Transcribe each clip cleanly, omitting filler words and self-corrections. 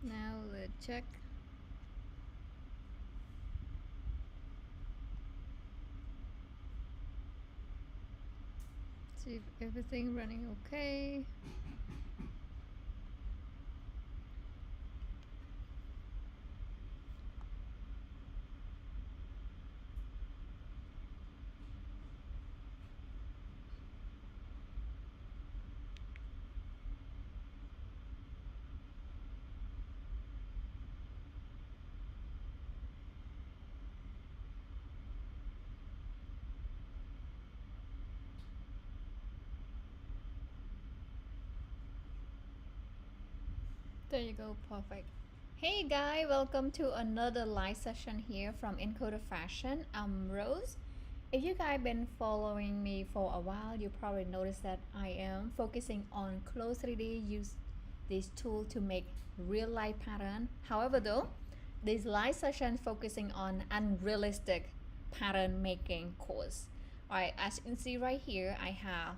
Now let's check. See if everything running okay. There you go, perfect. Hey guys, welcome to another live session here from Encoder Fashion. I'm Rose. If you guys been following me for a while, you probably noticed that I am focusing on clothes 3D. Use this tool to make real life pattern. However, though, this live session focusing on unrealistic pattern making course. Alright, as you can see right here, I have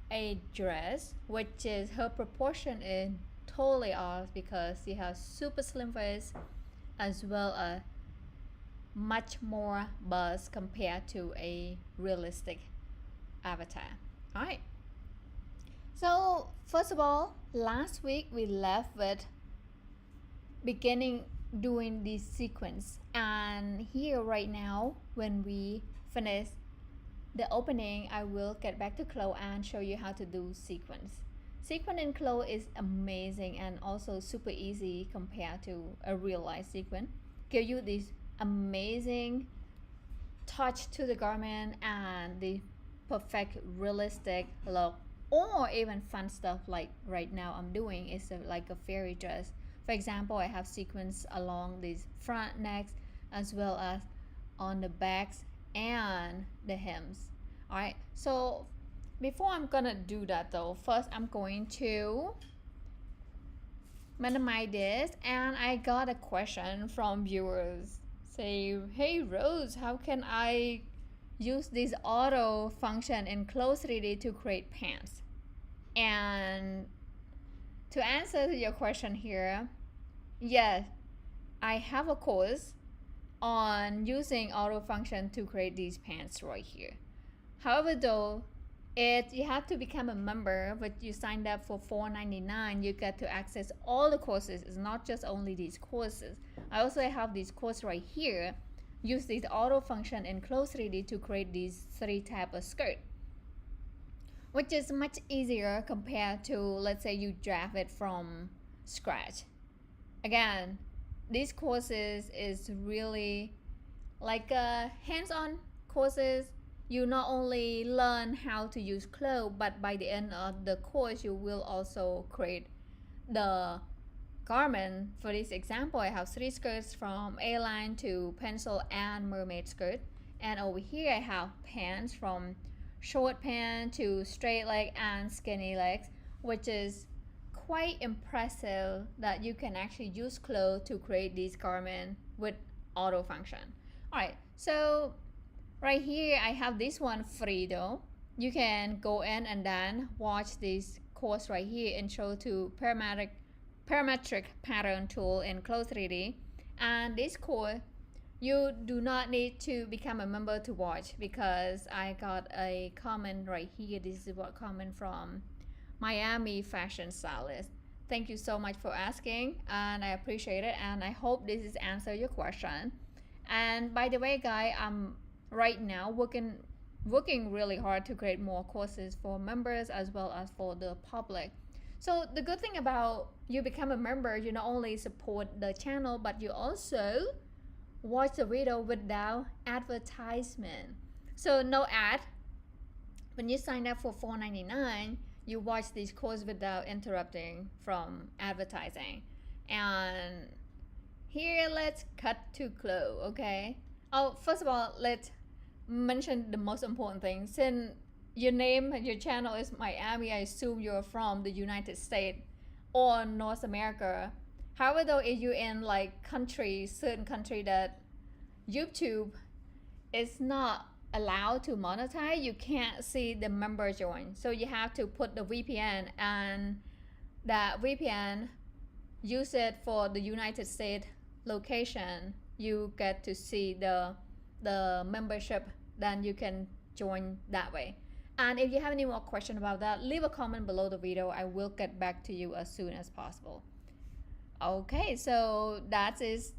a dress which is her proportion is totally off because she has super slim waist as well as much more bust compared to a realistic avatar. All right, so first of all, last week we left with beginning doing this sequence, and here right now when we finish the opening, I will get back to CLO and show you how to do sequence. Sequin in CLO is amazing and also super easy compared to a real life sequin. Give you this amazing touch to the garment and the perfect realistic look, or even fun stuff like right now I'm doing is like a fairy dress. For example, I have sequins along these front necks as well as on the backs and the hems. All right, so before I'm gonna do that though, first I'm going to minimize this, and I got a question from viewers say, hey Rose, how can I use this auto function in clothes 3D to create pants? And to answer your question here, yes, I have a course on using auto function to create these pants right here. However, though, you have to become a member, but you signed up for $4.99. You get to access all the courses. It's not just only these courses. I also have this course right here. Use this auto function in clothes 3D to create these 3 type of skirt, which is much easier compared to, let's say, you draft it from scratch. Again, these courses is really like hands-on courses. You not only learn how to use clothes, but by the end of the course you will also create the garment. For this example, I have 3 skirts from A-line to pencil and mermaid skirt, and over here I have pants from short pants to straight leg and skinny legs, which is quite impressive that you can actually use clothes to create these garments with auto function. All right, so right here I have this one free though. You can go in and then watch this course right here, intro to parametric pattern tool in clothes 3D. And this course you do not need to become a member to watch, because I got a comment right here. This is what comment from Miami fashion stylist. Thank you so much for asking, and I appreciate it, and I hope this is answer your question. And by the way, guys, I'm right now working really hard to create more courses for members as well as for the public. So the good thing about you become a member, you not only support the channel, but you also watch the video without advertisement. So no ad. When you sign up for $4.99, you watch this course without interrupting from advertising. And here, let's cut to close, okay? Oh, first of all, let's mention the most important thing. Since your name and your channel is Miami, I assume you're from the United States or North America. However, though, if you're in like certain country that YouTube is not allowed to monetize, you can't see the member join. So you have to put the VPN, and that VPN use it for the United States location, you get to see the membership, then you can join that way. And if you have any more questions about that, leave a comment below the video. I will get back to you as soon as possible. Okay, so that is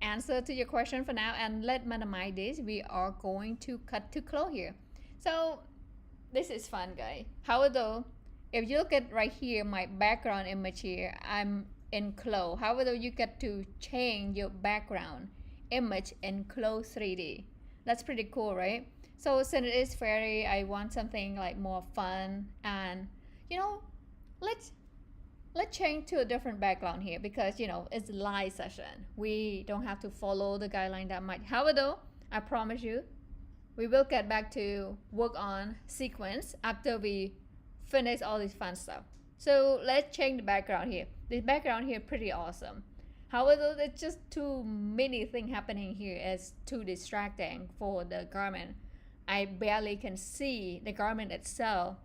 answer to your question for now, and let's minimize this. We are going to cut to close here. So this is fun, guys. However, if you look at right here, my background image here, I'm in CLO. However, you get to change your background image in CLO 3D. That's pretty cool, right? So since it is fairy, I want something like more fun, and let's change to a different background here, because it's live session. We don't have to follow the guideline that much. However, I promise you, we will get back to work on sequence after we finish all this fun stuff. So let's change the background here. This background here pretty awesome. However, there's just too many things happening here. It's too distracting for the garment. I barely can see the garment itself.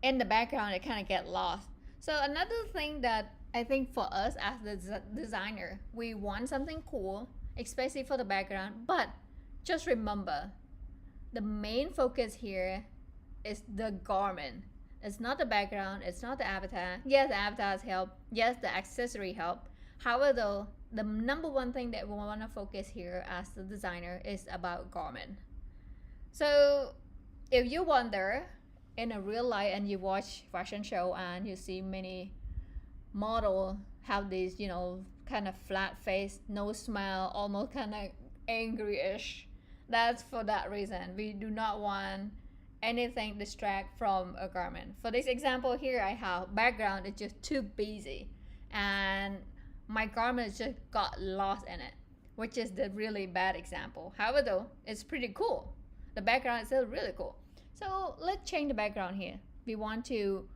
In the background, it kind of get lost. So another thing that I think for us as the designer, we want something cool, especially for the background, but just remember, the main focus here is the garment. It's not the background, it's not the avatar. Yes, the avatars help. Yes, the accessory help. However, the number one thing that we want to focus here as the designer is about garment. So if you wonder in a real life and you watch fashion show and you see many model have these, kind of flat face, no smile, almost kind of angry-ish, that's for that reason. We do not want anything distract from a garment. For this example here, I have background is just too busy, and my garment just got lost in it, which is the really bad example. However, though, it's pretty cool. The background is still really cool. So let's change the background here. We want to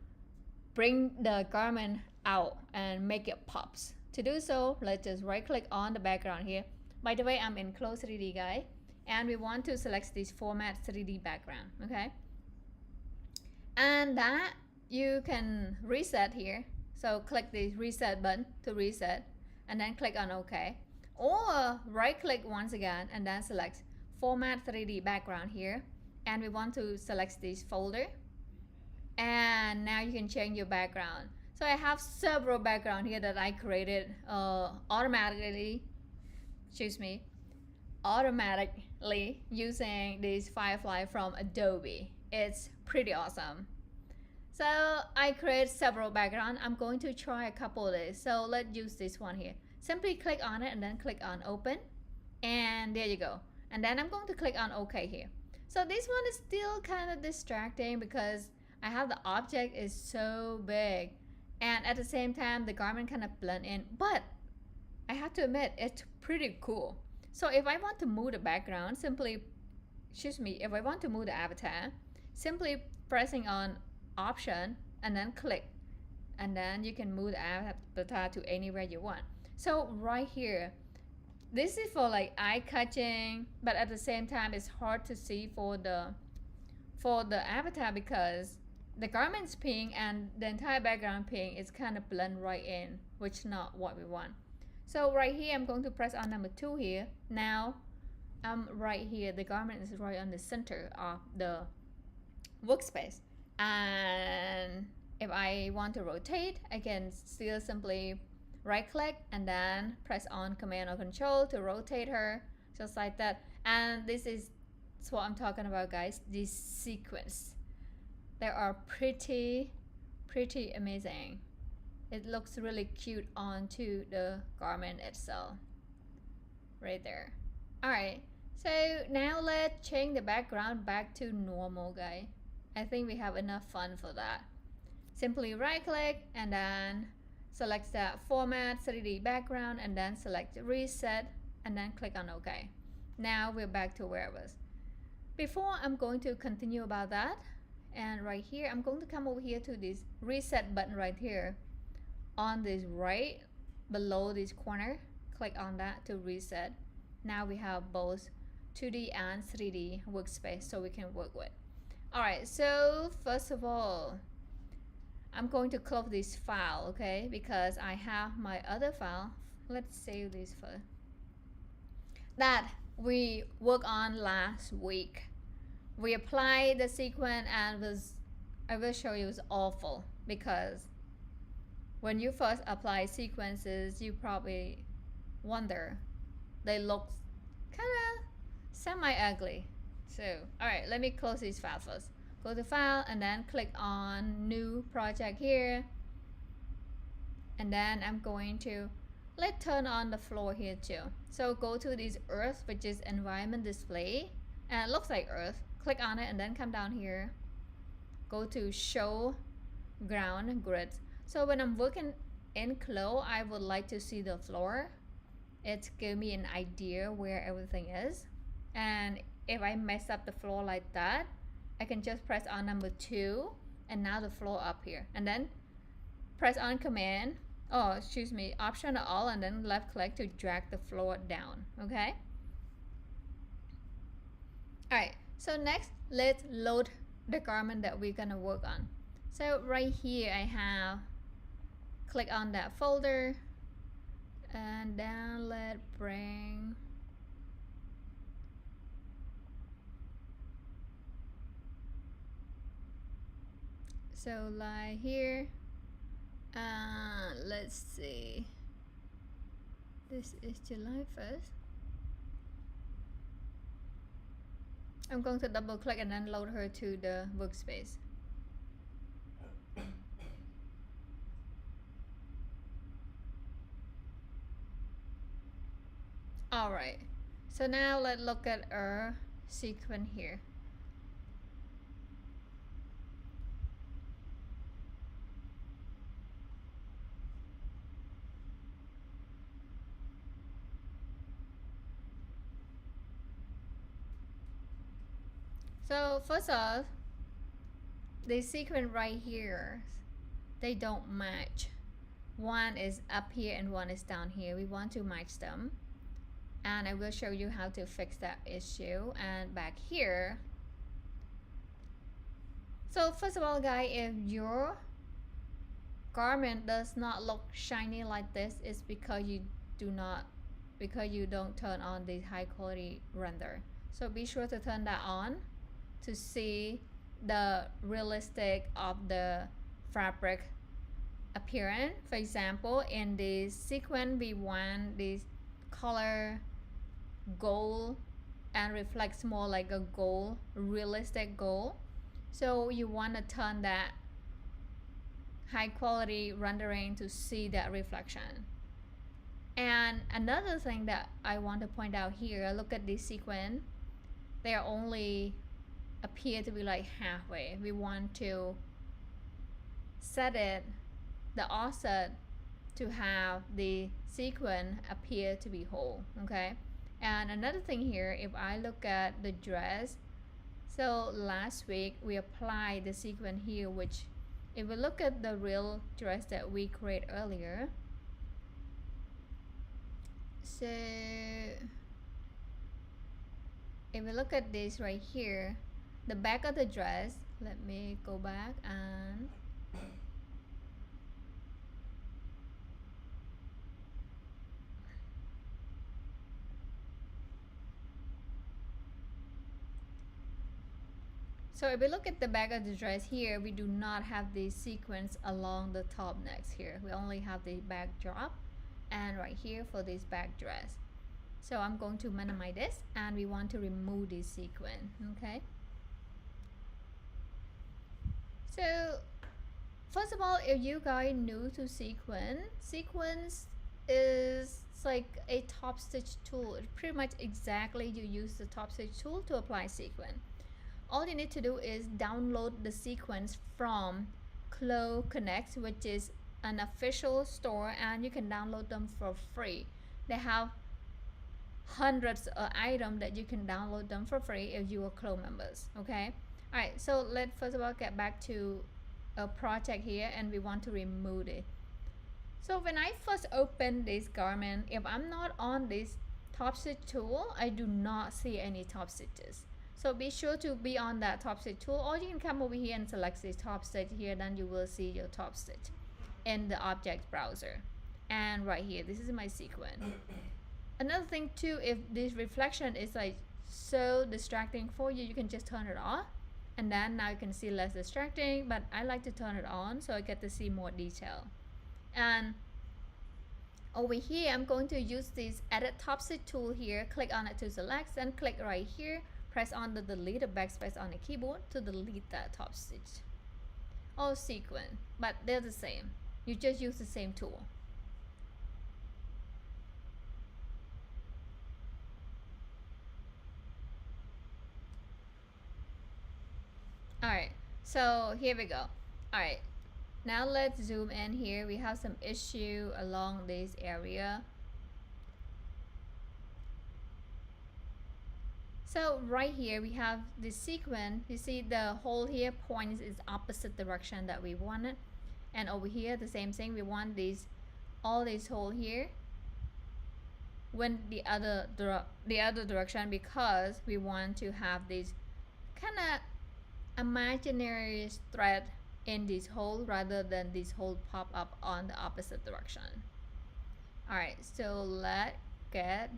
bring the garment out and make it pops. To do so, let's just right click on the background here. By the way, I'm in Close 3D, guys, and we want to select this format 3D background, okay? And that you can reset here. So click the reset button to reset, and then click on OK. Or right click once again and then select format 3D background here. And we want to select this folder, and now you can change your background. So I have several background here that I created automatically using this Firefly from Adobe. It's pretty awesome. So I create several background. I'm going to try a couple of these. So let's use this one here. Simply click on it and then click on open, and there you go. And then I'm going to click on OK here. So this one is still kind of distracting because I have the object is so big, and at the same time the garment kind of blend in, but I have to admit it's pretty cool. So if I want to move the background, if I want to move the avatar, simply pressing on option and then click, and then you can move the avatar to anywhere you want. So right here, this is for like eye catching, but at the same time it's hard to see for the avatar because the garment's pink and the entire background pink is kind of blend right in, which is not what we want. So right here I'm going to press on number 2 here. Now right here, the garment is right on the center of the workspace, and if I want to rotate, I can still simply right click and then press on command or control to rotate her, just like that. And this is what I'm talking about, guys. These sequins, they are pretty amazing. It looks really cute onto the garment itself right there. Alright, so now let's change the background back to normal, guys. I think we have enough fun for that. Simply right click and then select that format 3D background and then select reset and then click on OK. Now we're back to where it was. Before I'm going to continue about that, and right here I'm going to come over here to this reset button right here on this right below this corner. Click on that to reset. Now we have both 2D and 3D workspace so we can work with. Alright, so first of all, I'm going to close this file, okay, because I have my other file. Let's save this first. That we worked on last week. We applied the sequence and I will show you, it was awful because when you first apply sequences, you probably wonder they look kind of semi-ugly. So, alright, let me close this file first. Go to file and then click on new project here. And then I'm going to let's turn on the floor here too. So go to this earth, which is environment display, and it looks like earth. Click on it and then come down here. Go to show ground grids. So when I'm working in CLO, I would like to see the floor. It gives me an idea where everything is. And if I mess up the floor like that, I can just press on number 2 and now the floor up here. And then press on command, option all, and then left click to drag the floor down, okay? Alright, so next, let's load the garment that we're gonna work on. So right here I have, click on that folder, and then let's bring so like here, let's see, this is July 1st. I'm going to double click and then load her to the workspace. Alright, so now let's look at our sequence here. So first off, the sequence right here, they don't match. One is up here and one is down here. We want to match them. And I will show you how to fix that issue. And back here. So first of all, guys, if your garment does not look shiny like this, it's because you don't turn on the high quality render. So be sure to turn that on to see the realistic of the fabric appearance. For example, in the sequence we want this color gold and reflects more like a gold, realistic gold. So you want to turn that high quality rendering to see that reflection. And another thing that I want to point out here, look at this sequence, they are only appear to be like halfway. We want to set it, the offset, to have the sequence appear to be whole, okay? And another thing here, if I look at the dress, so last week we applied the sequence here, which if we look at the real dress that we created earlier, so if we look at this right here, the back of the dress, let me go back and so if we look at the back of the dress here, we do not have the sequence along the top next here. We only have the backdrop and right here for this back dress. So I'm going to minimize this and we want to remove this sequence, okay? So first of all, if you guys new to sequence is like a top stitch tool. It's pretty much exactly you use the top stitch tool to apply sequence. All you need to do is download the sequence from CLO Connect, which is an official store, and you can download them for free. They have hundreds of items that you can download them for free if you are CLO members, okay? Alright, so let's first of all get back to a project here and we want to remove it. So when I first open this garment, if I'm not on this top stitch tool, I do not see any top stitches. So be sure to be on that top stitch tool, or you can come over here and select this top stitch here, then you will see your top stitch in the object browser. And right here, this is my sequin. Another thing too, if this reflection is like so distracting for you, you can just turn it off, and then now you can see less distracting, but I like to turn it on so I get to see more detail. And over here, I'm going to use this edit top stitch tool here, click on it to select, and click right here, press on the delete or backspace on the keyboard to delete that top stitch or sequin, but they're the same. You just use the same tool. Alright, so here we go. Alright, now let's zoom in here. We have some issue along this area. So right here we have the sequin. You see the hole here points is opposite direction that we wanted, and over here the same thing. We want these all these hole here went the other direction, because we want to have this kind of imaginary thread in this hole rather than this hole pop up on the opposite direction. Alright, so let's get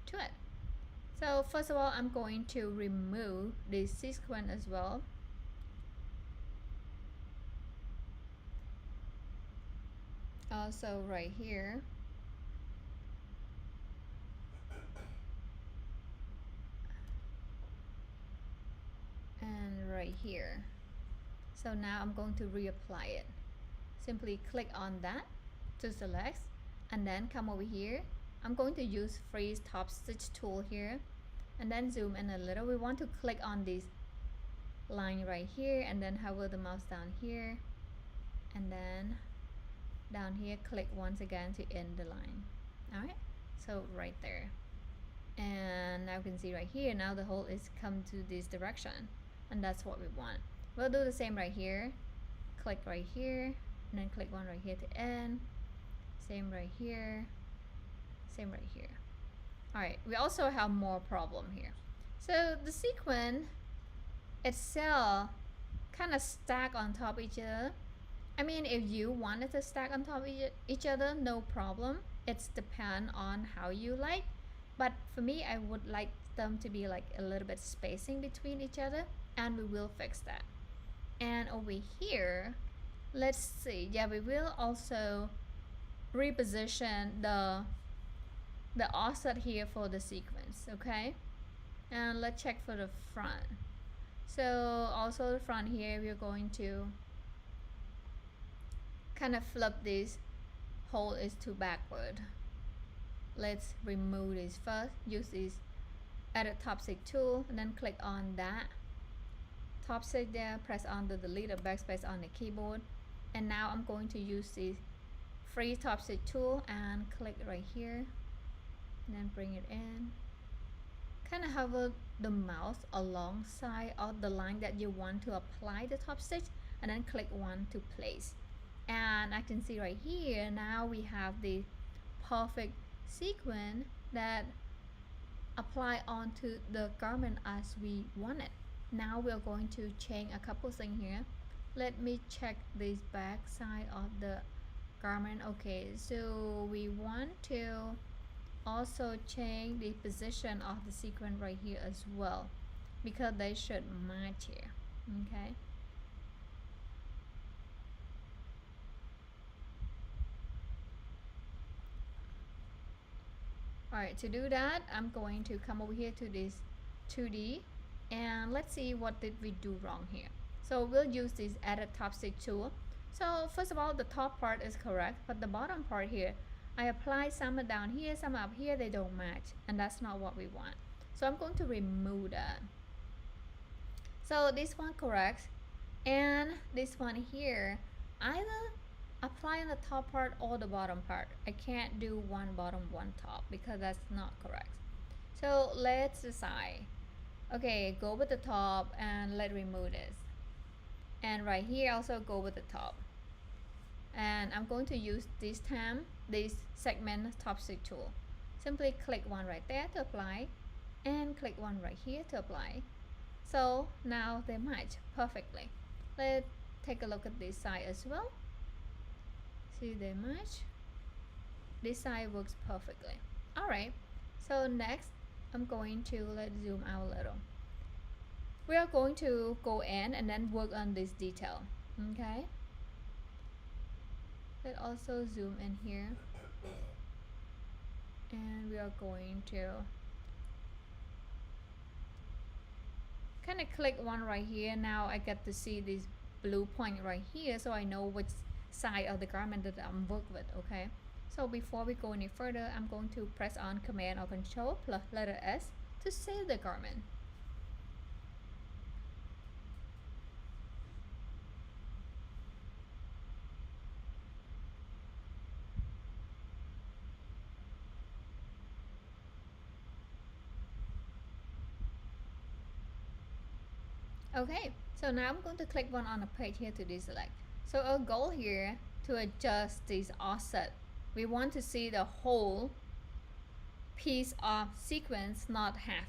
to it. So first of all, I'm going to remove this sequin as well. Also right here. And right here. So now I'm going to reapply it. Simply click on that to select, and then come over here. I'm going to use freeze top stitch tool here, and then zoom in a little. We want to click on this line right here, and then hover the mouse down here, and then down here click once again to end the line. Alright, so right there. And now you can see right here, now the hole is come to this direction, and that's what we want. We'll do the same right here. Click right here, and then click one right here to end. Same right here, same right here. Alright, we also have more problem here. So the sequin itself kind of stack on top of each other. I mean, if you wanted to stack on top of each other, no problem. It's depend on how you like. But for me, I would like them to be like a little bit spacing between each other, and we will fix that. And over here, let's see. Yeah, we will also reposition the offset here for the sequence, okay? And let's check for the front. So also the front here, we're going to kind of flip this hole is to backward. Let's remove this first. Use this edit top stitch tool, and then click on that top stitch there, press on the delete or backspace on the keyboard, and now I'm going to use this freeze top stitch tool and click right here, and then bring it in. Kind of hover the mouse alongside of the line that you want to apply the top stitch, and then click one to place. And I can see right here, now we have the perfect sequin that apply onto the garment as we want it. Now we're going to change a couple things here. Let me check this back side of the garment. Okay, so we want to also change the position of the sequin right here as well, because they should match here. Okay, alright, to do that, I'm going to come over here to this 2D, and let's see what did we do wrong here. So we'll use this edit top stitch tool. So first of all, the top part is correct, but the bottom part here, I apply some down here, some up here, they don't match, and that's not what we want. So I'm going to remove that. So this one correct, and this one here, either apply on the top part or the bottom part. I can't do one bottom, one top, because that's not correct. So let's decide. Okay, go with the top, and let's remove this. And right here also go with the top. And I'm going to use this time this segment top stitch tool. Simply click one right there to apply, and click one right here to apply. So now they match perfectly. Let's take a look at this side as well. See, they match. This side works perfectly. Alright, so next I'm going to let's zoom out a little. We are going to go in and then work on this detail. Okay, let's also zoom in here, and we are going to kind of click one right here. Now I get to see this blue point right here, so I know which side of the garment that I'm working with. Okay, so before we go any further, I'm going to press on Command or Control plus letter S to save the garment. Okay, so now I'm going to click one on the page here to deselect. So our goal here to adjust this offset, we want to see the whole piece of sequence, not half,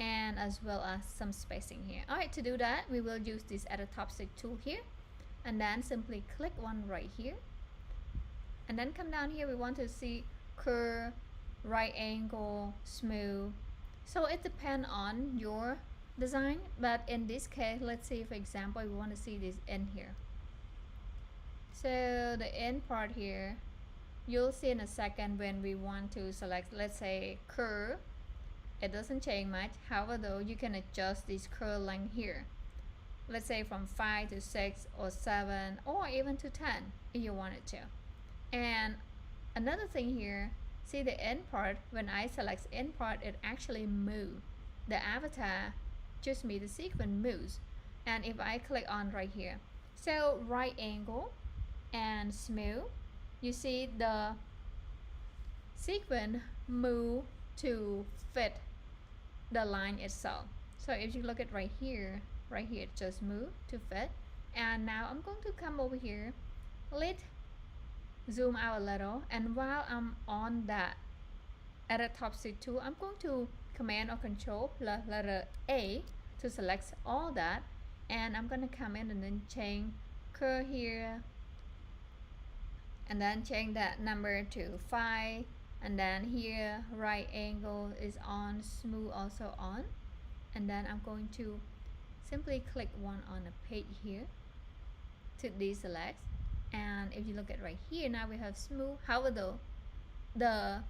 and as well as some spacing here. Alright, to do that, we will use this Edit Topstick tool here, and then simply click one right here, and then come down here. We want to see curve, right angle, smooth. So it depends on your design, but in this case, let's see, for example, we want to see this end here. So the end part here, you'll see in a second when we want to select, let's say, curve. It doesn't change much. However, though, you can adjust this curve length here, let's say from 5 to 6 or 7 or even to 10 if you wanted to. And another thing here, see the end part, when I select end part, it actually moves. The avatar just me, the sequence moves. And if I click on right here, so right angle and smooth, you see the sequence move to fit the line itself. So if you look at right here it just move to fit. And now I'm going to come over here, let's zoom out a little, and while I'm on that Edit Topstick tool, I'm going to Command or Control plus letter A to select all that, and I'm gonna come in and then change curve here, and then change that number to 5, and then here right angle is on, smooth also on, and then I'm going to simply click one on the page here to deselect. And if you look at right here, now we have smooth. However, though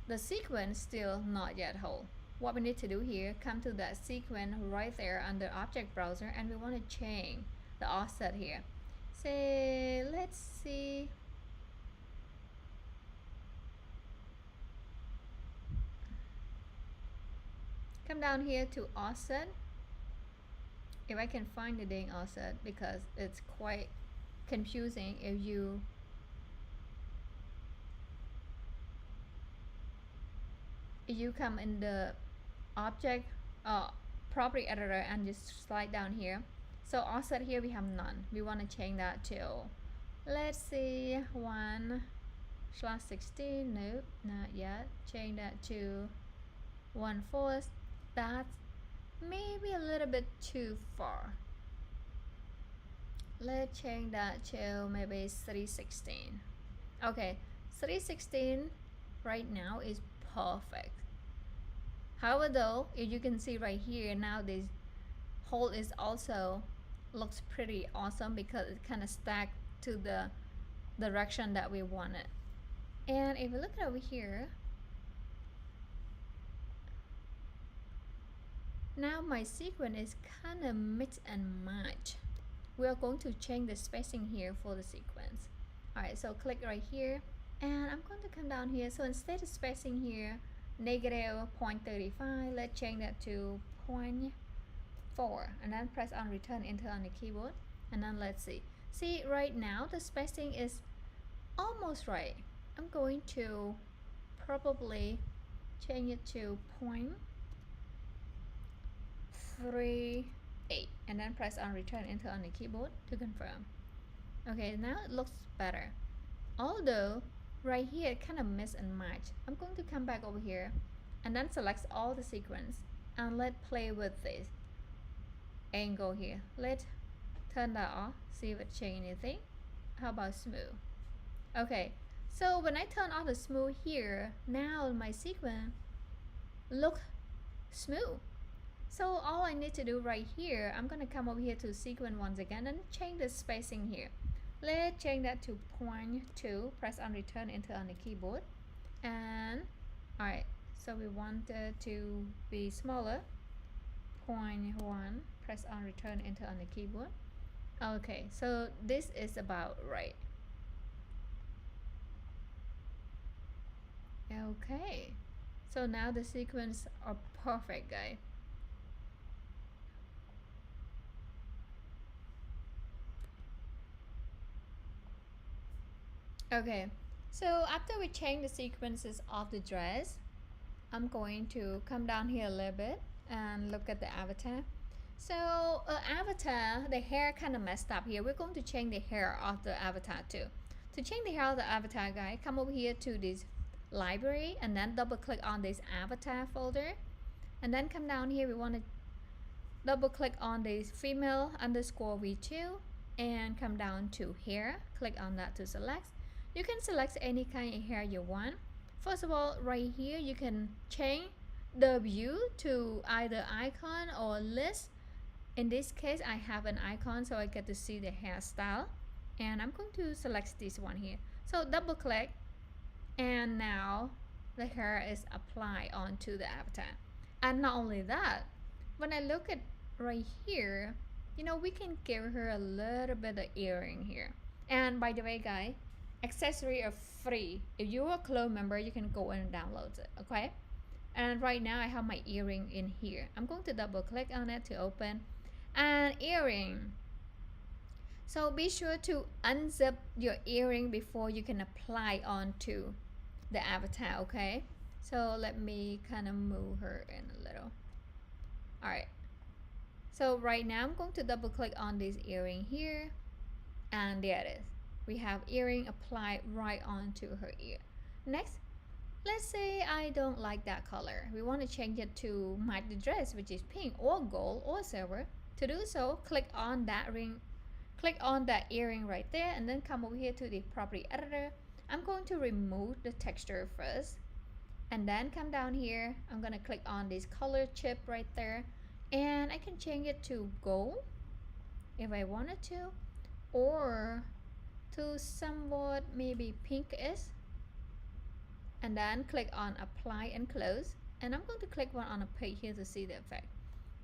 the sequence still not yet whole. What we need to do here, come to that sequence right there under Object Browser, and we want to change the offset here. Say, let's see, come down here to offset. If I can find the dang offset, because it's quite confusing if you come in the object property editor and just slide down here. So offset here we have none. We want to change that to, let's see, 1/16. Nope, not yet. Change that to 1/4. That's maybe a little bit too far. Let's change that to maybe 3/16. Okay, 3/16 right now is perfect. However, though, if you can see right here, now this hole is also looks pretty awesome because it kind of stacked to the direction that we wanted. And if you look over here, now my sequence is kind of mix and match. We are going to change the spacing here for the sequence. Alright, so click right here, and I'm going to come down here. So instead of spacing here, -0.35, let's change that to 0.4, and then press on Return Enter on the keyboard, and then let's see. See, right now the spacing is almost right. I'm going to probably change it to 0.38, and then press on Return Enter on the keyboard to confirm. Okay, now it looks better. Although right here it kind of miss and match. I'm going to come back over here and then select all the sequence, and let's play with this angle here. Let's turn that off, see if it changes anything. How about smooth? Okay, so when I turn on the smooth here, now my sequence look smooth. So all I need to do right here, I'm gonna come over here to sequence once again and change the spacing here. Let's change that to 0.2, press on return enter on the keyboard. And alright, so we want it to be smaller. 0.1, press on return enter on the keyboard. Okay, so this is about right. Okay, so now the sequence are perfect, guys. Okay, so after we change the sequences of the dress, I'm going to come down here a little bit and look at the avatar. So avatar, the hair kind of messed up here. We're going to change the hair of the avatar too. To change the hair of the avatar, guys, come over here to this library and then double click on this avatar folder, and then come down here. We want to double click on this female underscore v2 and come down to hair, click on that to select. You can select any kind of hair you want. First of all, right here you can change the view to either icon or list. In this case I have an icon, so I get to see the hairstyle, and I'm going to select this one here. So double click, and now the hair is applied onto the avatar. And not only that, when I look at right here, you know, we can give her a little bit of earring here. And by the way, guys, accessories are free. If you're a CLO member, you can go and download it, okay? And right now I have my earring in here. I'm going to double click on it to open. And earring, so be sure to unzip your earring before you can apply onto the avatar, okay? So let me kind of move her in a little. All right, so right now I'm going to double click on this earring here, and there it is. We have earring applied right onto her ear. Next, let's say I don't like that color. We want to change it to match the dress, which is pink or gold or silver. To do so, click on that ring, click on that earring right there, and then come over here to the property editor. I'm going to remove the texture first, and then come down here. I'm gonna click on this color chip right there, and I can change it to gold if I wanted to, or to somewhat maybe pinkish, and then click on apply and close, and I'm going to click one on a page here to see the effect.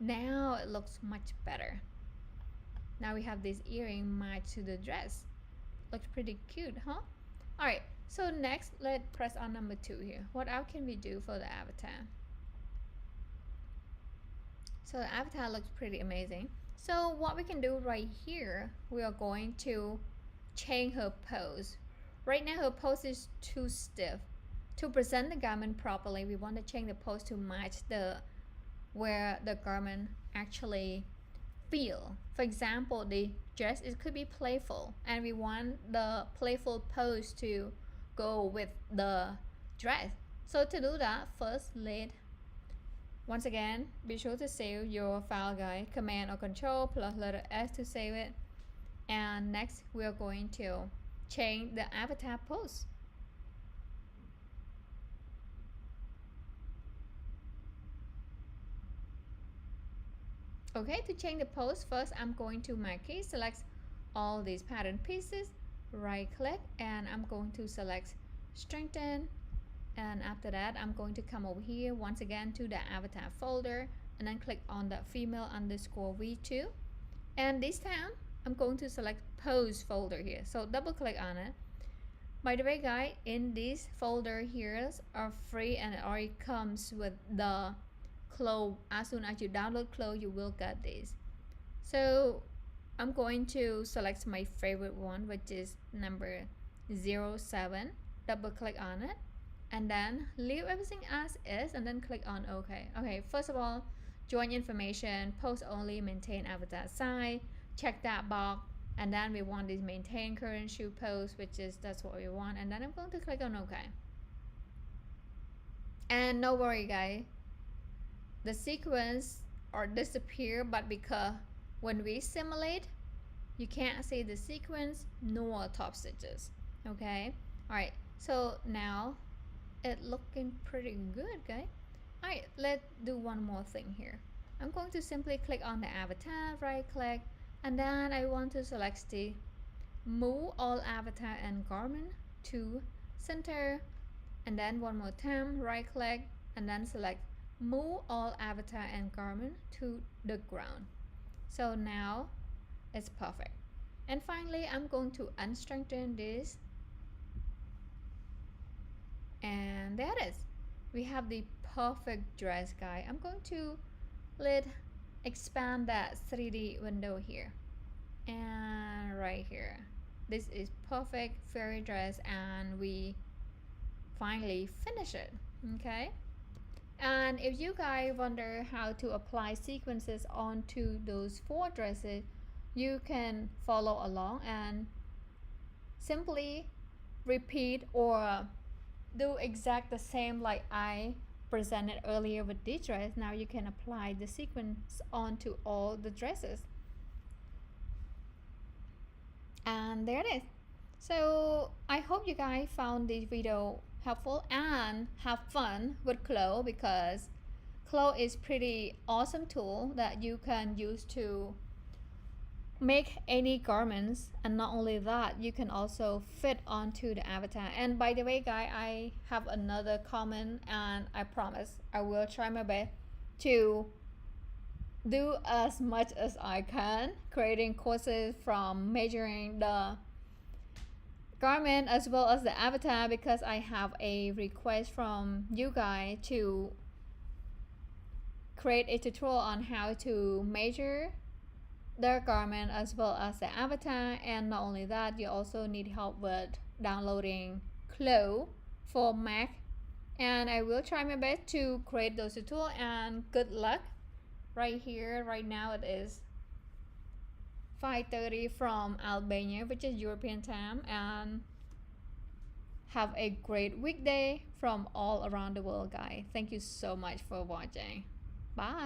Now it looks much better. Now we have this earring matched to the dress. Looks pretty cute, huh? Alright, so next let's press on number 2 here. What else can we do for the avatar? So the avatar looks pretty amazing. So what we can do right here, we are going to change her pose. Right now her pose is too stiff. To present the garment properly, we want to change the pose to match the where the garment actually feel. For example, the dress, it could be playful, and we want the playful pose to go with the dress. So to do that, first once again, be sure to save your file, guys. Command or Control plus letter S to save it. And next we are going to change the avatar pose. Okay, to change the pose, first I'm going to my key, select all these pattern pieces, right click, and I'm going to select strengthen, and after that I'm going to come over here once again to the avatar folder, and then click on the female underscore v2, and this time I'm going to select pose folder here, so double click on it. By the way, guys, in this folder here are free, and it already comes with the CLO. As soon as you download CLO, you will get this. So I'm going to select my favorite one, which is number 07. Double click on it, and then leave everything as is, and then click on OK. Okay, first of all, join information, post only, maintain avatar size, check that box, and then we want this maintain current shoe pose, which is that's what we want, and then I'm going to click on OK. And no worry guys, the sequence or disappear, but because when we simulate you can't see the sequence nor top stitches. Okay, all right, so now it looking pretty good guys. All right, let's do one more thing here. I'm going to simply click on the avatar, right click, and then I want to select the move all avatar and garment to center, and then one more time right click and then select move all avatar and garment to the ground. So now it's perfect. And finally I'm going to unstrengthen this, and there it is. We have the perfect dress guy. I'm going to expand that 3D window here and right here. This is perfect fairy dress, and we finally finish it. Okay, and if you guys wonder how to apply sequences onto those 4 dresses, you can follow along and simply repeat or do exact the same like I presented earlier with this dress. Now you can apply the sequence onto all the dresses, and there it is. So I hope you guys found this video helpful and have fun with CLO, because CLO is pretty awesome tool that you can use to make any garments, and not only that, you can also fit onto the avatar. And by the way guys, I have another comment, and I promise I will try my best to do as much as I can, creating courses from measuring the garment as well as the avatar, because I have a request from you guys to create a tutorial on how to measure the garment as well as the avatar. And not only that, you also need help with downloading CLO for Mac, and I will try my best to create those tutorials. And good luck. Right here, right now it is 5:30 from Albania, which is European time, and have a great weekday from all around the world guys. Thank you so much for watching. Bye.